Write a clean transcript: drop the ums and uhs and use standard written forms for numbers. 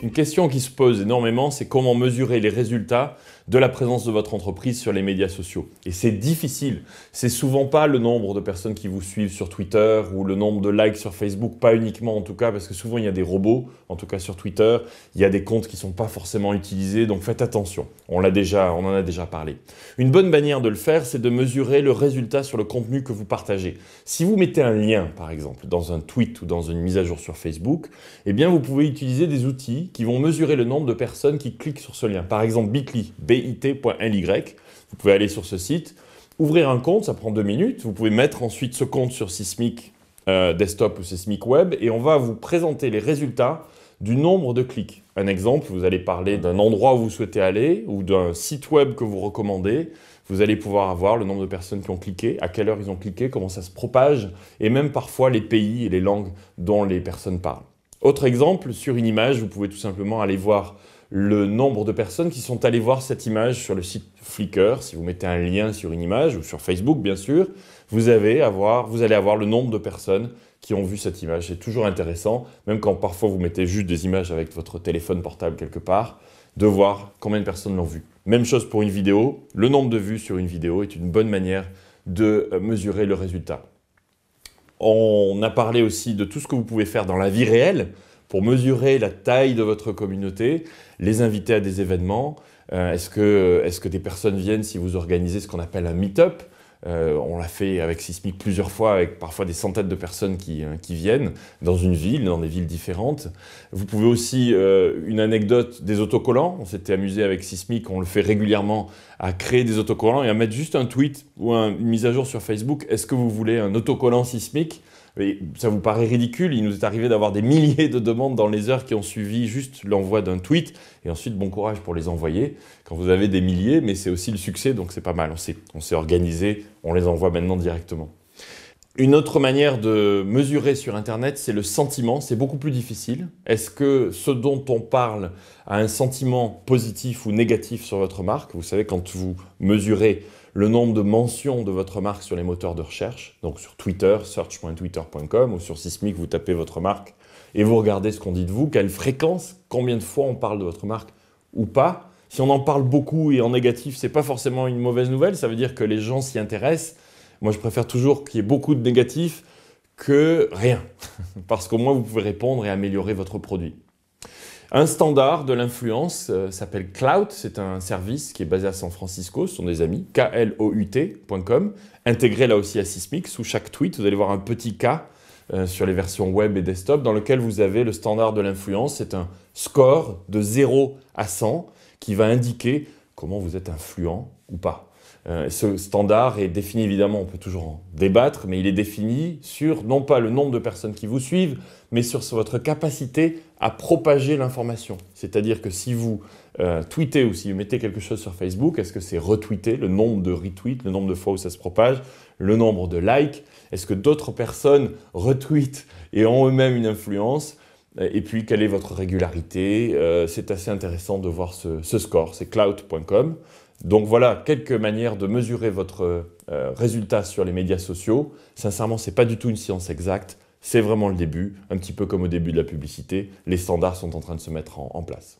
Une question qui se pose énormément, c'est comment mesurer les résultats de la présence de votre entreprise sur les médias sociaux. Et c'est difficile. C'est souvent pas le nombre de personnes qui vous suivent sur Twitter ou le nombre de likes sur Facebook, pas uniquement en tout cas, parce que souvent il y a des robots, en tout cas sur Twitter, il y a des comptes qui sont pas forcément utilisés, donc faites attention. On en a déjà parlé. Une bonne manière de le faire, c'est de mesurer le résultat sur le contenu que vous partagez. Si vous mettez un lien, par exemple, dans un tweet ou dans une mise à jour sur Facebook, eh bien vous pouvez utiliser des outils qui vont mesurer le nombre de personnes qui cliquent sur ce lien. Par exemple, Bitly, bit.ly. Vous pouvez aller sur ce site, ouvrir un compte, ça prend 2 minutes. Vous pouvez mettre ensuite ce compte sur Sismic Desktop ou Sismic Web et on va vous présenter les résultats du nombre de clics. Un exemple, vous allez parler d'un endroit où vous souhaitez aller ou d'un site web que vous recommandez. Vous allez pouvoir avoir le nombre de personnes qui ont cliqué, à quelle heure ils ont cliqué, comment ça se propage et même parfois les pays et les langues dont les personnes parlent. Autre exemple, sur une image, vous pouvez tout simplement aller voir le nombre de personnes qui sont allées voir cette image sur le site Flickr. Si vous mettez un lien sur une image, ou sur Facebook bien sûr, vous allez avoir le nombre de personnes qui ont vu cette image. C'est toujours intéressant, même quand parfois vous mettez juste des images avec votre téléphone portable quelque part, de voir combien de personnes l'ont vu. Même chose pour une vidéo, le nombre de vues sur une vidéo est une bonne manière de mesurer le résultat. On a parlé aussi de tout ce que vous pouvez faire dans la vie réelle pour mesurer la taille de votre communauté, les inviter à des événements. Est-ce que des personnes viennent si vous organisez ce qu'on appelle un meet-up? On l'a fait avec Sismic plusieurs fois, avec parfois des centaines de personnes qui viennent dans une ville, dans des villes différentes. Vous pouvez aussi, une anecdote, des autocollants. On s'était amusé avec Sismic, on le fait régulièrement, à créer des autocollants et à mettre juste un tweet ou une mise à jour sur Facebook. Est-ce que vous voulez un autocollant Sismic? Et ça vous paraît ridicule, il nous est arrivé d'avoir des milliers de demandes dans les heures qui ont suivi juste l'envoi d'un tweet. Et ensuite, bon courage pour les envoyer quand vous avez des milliers, mais c'est aussi le succès, donc c'est pas mal. On s'est organisé, on les envoie maintenant directement. Une autre manière de mesurer sur Internet, c'est le sentiment. C'est beaucoup plus difficile. Est-ce que ce dont on parle a un sentiment positif ou négatif sur votre marque? Vous savez, quand vous mesurez le nombre de mentions de votre marque sur les moteurs de recherche, donc sur Twitter, search.twitter.com, ou sur Sismic, vous tapez votre marque et vous regardez ce qu'on dit de vous, quelle fréquence, combien de fois on parle de votre marque ou pas. Si on en parle beaucoup et en négatif, ce n'est pas forcément une mauvaise nouvelle, ça veut dire que les gens s'y intéressent. Moi, je préfère toujours qu'il y ait beaucoup de négatifs que rien, parce qu'au moins vous pouvez répondre et améliorer votre produit. Un standard de l'influence s'appelle Klout, c'est un service qui est basé à San Francisco, ce sont des amis, klout.com, intégré là aussi à Sismic. Sous chaque tweet, vous allez voir un petit K sur les versions web et desktop dans lequel vous avez le standard de l'influence. C'est un score de 0 à 100 qui va indiquer comment vous êtes influent ou pas. Ce standard est défini, évidemment, on peut toujours en débattre, mais il est défini sur non pas le nombre de personnes qui vous suivent, mais sur votre capacité à propager l'information. C'est-à-dire que si vous tweetez ou si vous mettez quelque chose sur Facebook, est-ce que c'est retweeté, le nombre de retweets, le nombre de fois où ça se propage, le nombre de likes, est-ce que d'autres personnes retweetent et ont eux-mêmes une influence? Et puis, quelle est votre régularité? C'est assez intéressant de voir ce score, c'est klout.com. Donc voilà, quelques manières de mesurer votre résultat sur les médias sociaux. Sincèrement, ce n'est pas du tout une science exacte, c'est vraiment le début, un petit peu comme au début de la publicité. Les standards sont en train de se mettre en place.